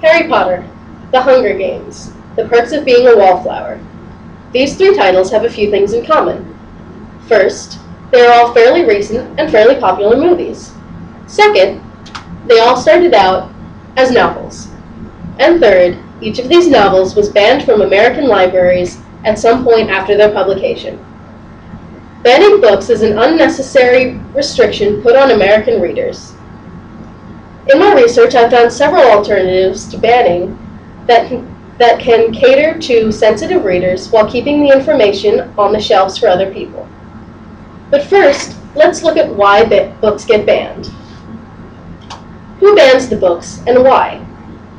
Harry Potter, The Hunger Games, The Perks of Being a Wallflower. These three titles have a few things in common. First, they are all fairly recent and fairly popular movies. Second, they all started out as novels. And third, each of these novels was banned from American libraries at some point after their publication. Banning books is an unnecessary restriction put on American readers. In my research, I've found several alternatives to banning that can cater to sensitive readers while keeping the information on the shelves for other people. But first, let's look at why books get banned. Who bans the books and why?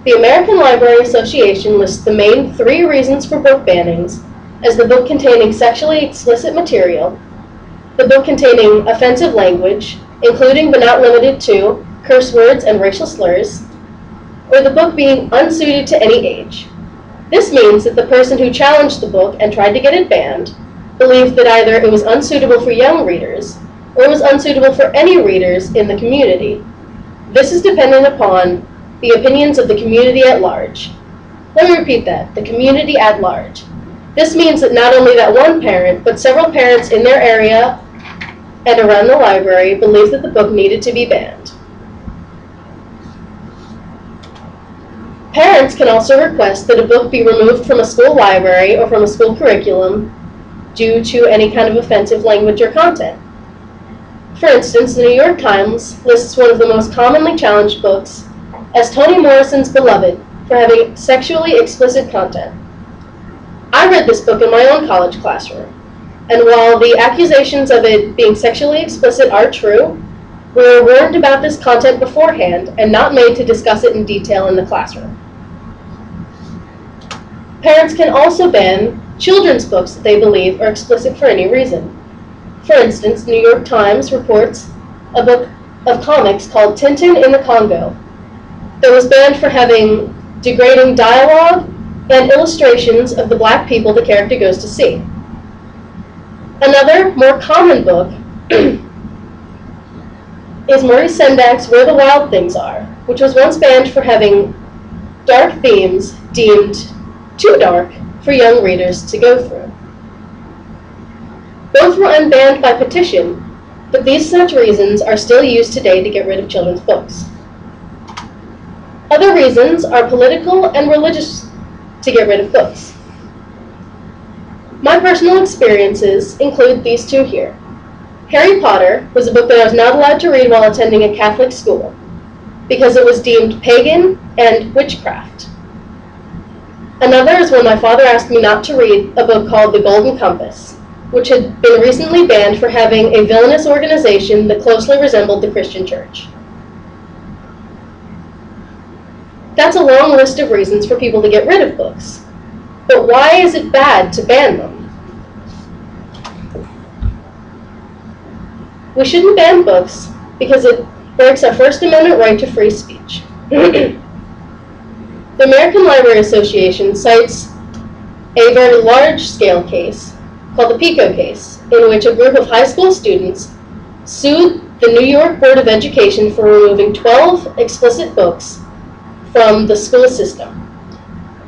The American Library Association lists the main 3 reasons for book bannings as the book containing sexually explicit material, the book containing offensive language, including but not limited to curse words and racial slurs, or the book being unsuited to any age. This means that the person who challenged the book and tried to get it banned believed that either it was unsuitable for young readers or it was unsuitable for any readers in the community. This is dependent upon the opinions of the community at large. Let me repeat that, the community at large. This means that not only that one parent, but several parents in their area and around the library believed that the book needed to be banned. Parents can also request that a book be removed from a school library or from a school curriculum due to any kind of offensive language or content. For instance, the New York Times lists one of the most commonly challenged books as Toni Morrison's Beloved for having sexually explicit content. I read this book in my own college classroom, and while the accusations of it being sexually explicit are true, we were warned about this content beforehand and not made to discuss it in detail in the classroom. Parents can also ban children's books that they believe are explicit for any reason. For instance, the New York Times reports a book of comics called Tintin in the Congo that was banned for having degrading dialogue and illustrations of the black people the character goes to see. Another, more common book is Maurice Sendak's Where the Wild Things Are, which was once banned for having dark themes deemed too dark for young readers to go through. Both were unbanned by petition, but these such reasons are still used today to get rid of children's books. Other reasons are political and religious to get rid of books. My personal experiences include these 2 here. Harry Potter was a book that I was not allowed to read while attending a Catholic school because it was deemed pagan and witchcraft. Another is when my father asked me not to read a book called The Golden Compass, which had been recently banned for having a villainous organization that closely resembled the Christian Church. That's a long list of reasons for people to get rid of books. But why is it bad to ban them? We shouldn't ban books because it breaks our First Amendment right to free speech. The American Library Association cites a very large-scale case called the PICO case, in which a group of high school students sued the New York Board of Education for removing 12 explicit books from the school system.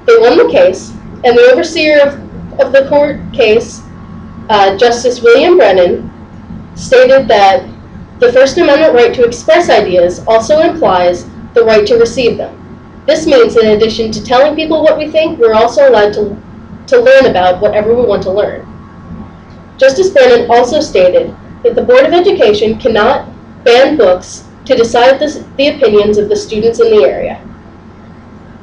They won the case, and the overseer of the court case, Justice William Brennan, stated that the First Amendment right to express ideas also implies the right to receive them. This means, in addition to telling people what we think, we're also allowed to learn about whatever we want to learn. Justice Brennan also stated that the Board of Education cannot ban books to decide the opinions of the students in the area.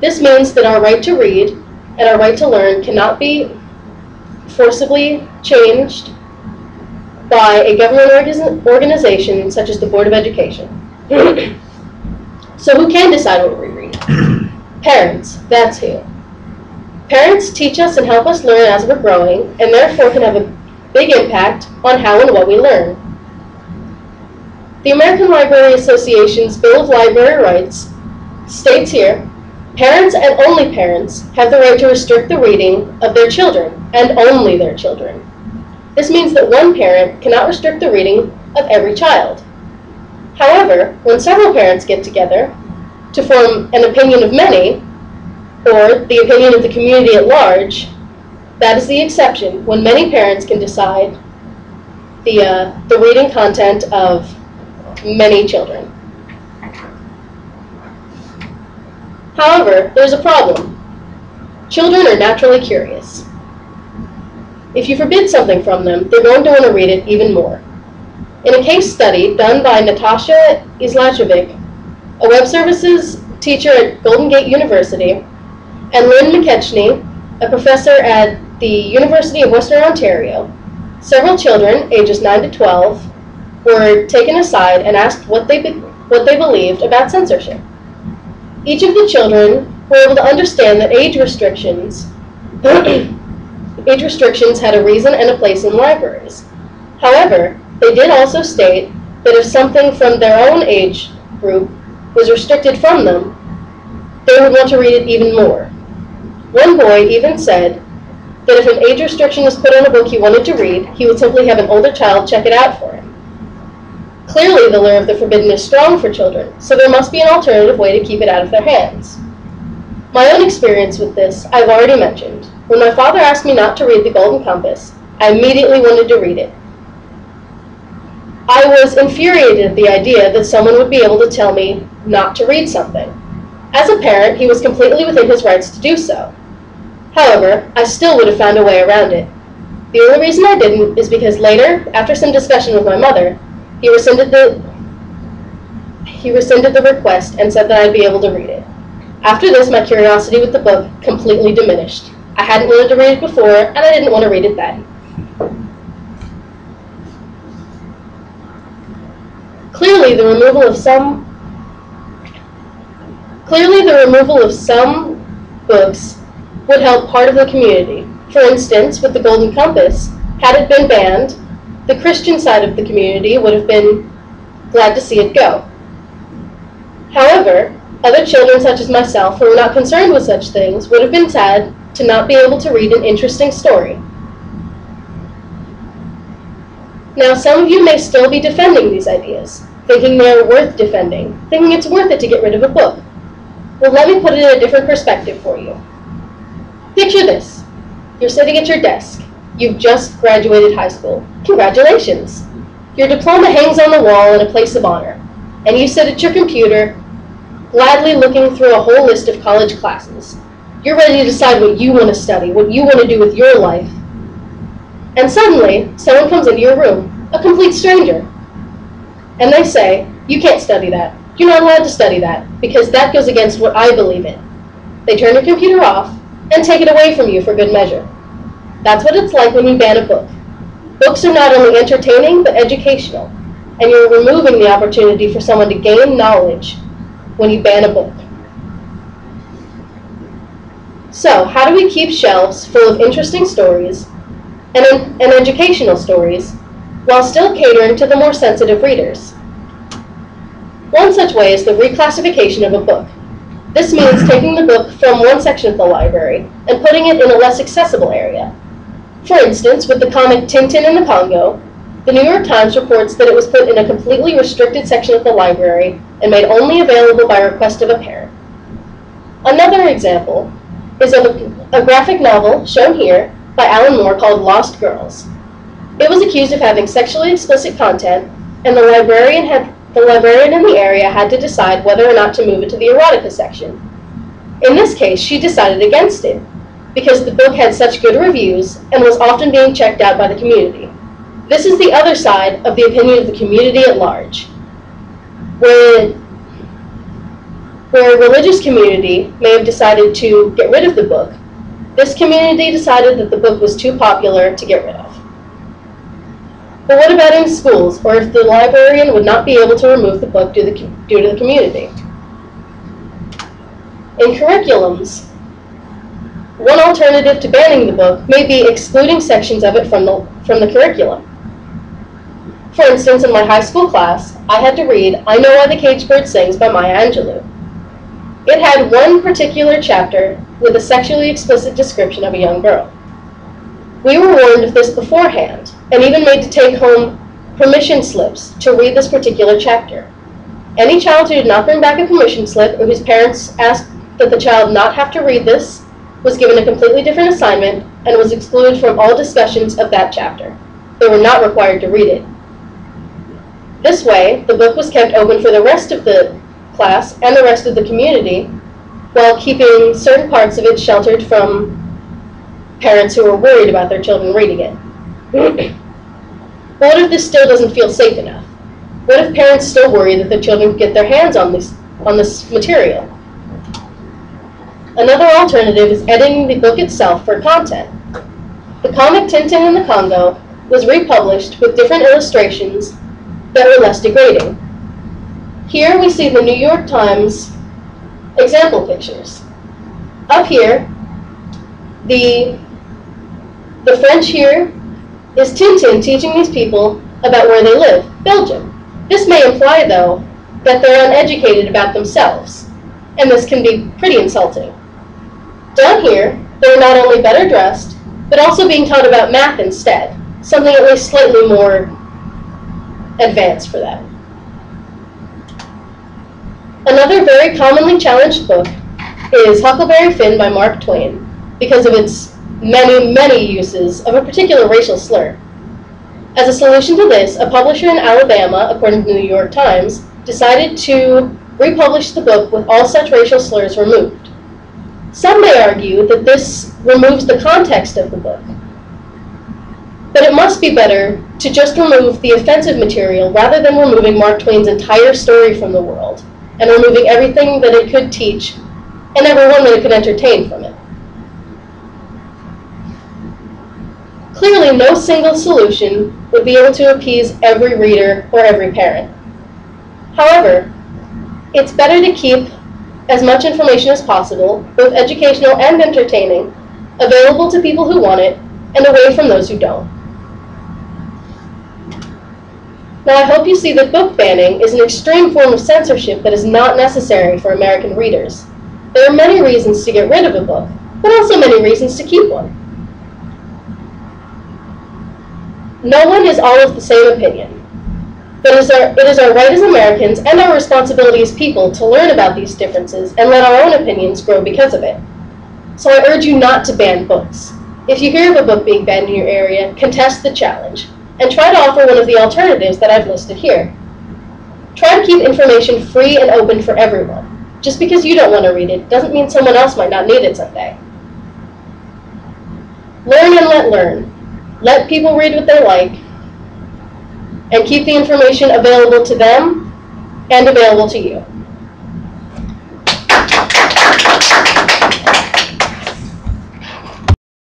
This means that our right to read and our right to learn cannot be forcibly changed by a government organization such as the Board of Education. So who can decide what we read? Parents, that's who. Parents teach us and help us learn as we're growing, and therefore can have a big impact on how and what we learn. The American Library Association's Bill of Library Rights states here, parents and only parents have the right to restrict the reading of their children, and only their children. This means that one parent cannot restrict the reading of every child. However, when several parents get together to form an opinion of many, or the opinion of the community at large, that is the exception when many parents can decide the reading content of many children. However, there's a problem. Children are naturally curious. If you forbid something from them, they're going to want to read it even more. In a case study done by Natasha Islachovic, a web services teacher at Golden Gate University, and Lynn McKechnie, a professor at the University of Western Ontario, several children, ages 9 to 12, were taken aside and asked what they believed about censorship. Each of the children were able to understand that age restrictions had a reason and a place in libraries. However, they did also state that if something from their own age group was restricted from them, they would want to read it even more. One boy even said that if an age restriction was put on a book he wanted to read, he would simply have an older child check it out for him. Clearly, the lure of the forbidden is strong for children, so there must be an alternative way to keep it out of their hands. My own experience with this I've already mentioned. When my father asked me not to read The Golden Compass, I immediately wanted to read it. I was infuriated at the idea that someone would be able to tell me not to read something. As a parent, he was completely within his rights to do so. However, I still would have found a way around it. The only reason I didn't is because later, after some discussion with my mother, he rescinded the request and said that I'd be able to read it. After this, my curiosity with the book completely diminished. I hadn't wanted to read it before, and I didn't want to read it then. Clearly, the removal of some books would help part of the community. For instance, with The Golden Compass, had it been banned, the Christian side of the community would have been glad to see it go. However, other children such as myself who were not concerned with such things would have been sad to not be able to read an interesting story. Now, some of you may still be defending these ideas, thinking they are worth defending, thinking it's worth it to get rid of a book. Well, let me put it in a different perspective for you. Picture this. You're sitting at your desk. You've just graduated high school. Congratulations! Your diploma hangs on the wall in a place of honor, and you sit at your computer, gladly looking through a whole list of college classes. You're ready to decide what you want to study, what you want to do with your life. And suddenly, someone comes into your room, a complete stranger, and they say, you can't study that. You're not allowed to study that, because that goes against what I believe in. They turn your computer off and take it away from you for good measure. That's what it's like when you ban a book. Books are not only entertaining, but educational, and you're removing the opportunity for someone to gain knowledge when you ban a book. So, how do we keep shelves full of interesting stories and educational stories while still catering to the more sensitive readers? One such way is the reclassification of a book. This means taking the book from one section of the library and putting it in a less accessible area. For instance, with the comic Tintin in the Congo, the New York Times reports that it was put in a completely restricted section of the library and made only available by request of a parent. Another example is of a graphic novel, shown here, by Alan Moore called Lost Girls. It was accused of having sexually explicit content, and the librarian in the area had to decide whether or not to move it to the erotica section. In this case, she decided against it, because the book had such good reviews and was often being checked out by the community. This is the other side of the opinion of the community at large. Where a religious community may have decided to get rid of the book, this community decided that the book was too popular to get rid of. But what about in schools, or if the librarian would not be able to remove the book due to the community? In curriculums, one alternative to banning the book may be excluding sections of it from the curriculum. For instance, in my high school class, I had to read I Know Why the Caged Bird Sings by Maya Angelou. It had one particular chapter with a sexually explicit description of a young girl. We were warned of this beforehand, and even made to take home permission slips to read this particular chapter. Any child who did not bring back a permission slip or whose parents asked that the child not have to read this, was given a completely different assignment, and was excluded from all discussions of that chapter. They were not required to read it. This way, the book was kept open for the rest of the class and the rest of the community, while keeping certain parts of it sheltered from parents who were worried about their children reading it. But what if this still doesn't feel safe enough? What if parents still worry that their children get their hands on this material? Another alternative is editing the book itself for content. The comic Tintin in the Congo was republished with different illustrations that were less degrading. Here we see the New York Times example pictures. Up here, the French here is Tintin teaching these people about where they live, Belgium. This may imply, though, that they're uneducated about themselves, and this can be pretty insulting. Down here, they're not only better dressed, but also being taught about math instead, something at least slightly more advanced for them. Another very commonly challenged book is Huckleberry Finn by Mark Twain, because of its many, many uses of a particular racial slur. As a solution to this, a publisher in Alabama, according to the New York Times, decided to republish the book with all such racial slurs removed. Some may argue that this removes the context of the book, but it must be better to just remove the offensive material rather than removing Mark Twain's entire story from the world and removing everything that it could teach and everyone that it could entertain from it. Clearly, no single solution would be able to appease every reader or every parent. However, it's better to keep as much information as possible, both educational and entertaining, available to people who want it and away from those who don't. Now, I hope you see that book banning is an extreme form of censorship that is not necessary for American readers. There are many reasons to get rid of a book, but also many reasons to keep one. No one is all of the same opinion, but it is our right as Americans and our responsibility as people to learn about these differences and let our own opinions grow because of it. So I urge you not to ban books. If you hear of a book being banned in your area, contest the challenge, and try to offer one of the alternatives that I've listed here. Try to keep information free and open for everyone. Just because you don't want to read it doesn't mean someone else might not need it someday. Learn and let learn. Let people read what they like, and keep the information available to them and available to you.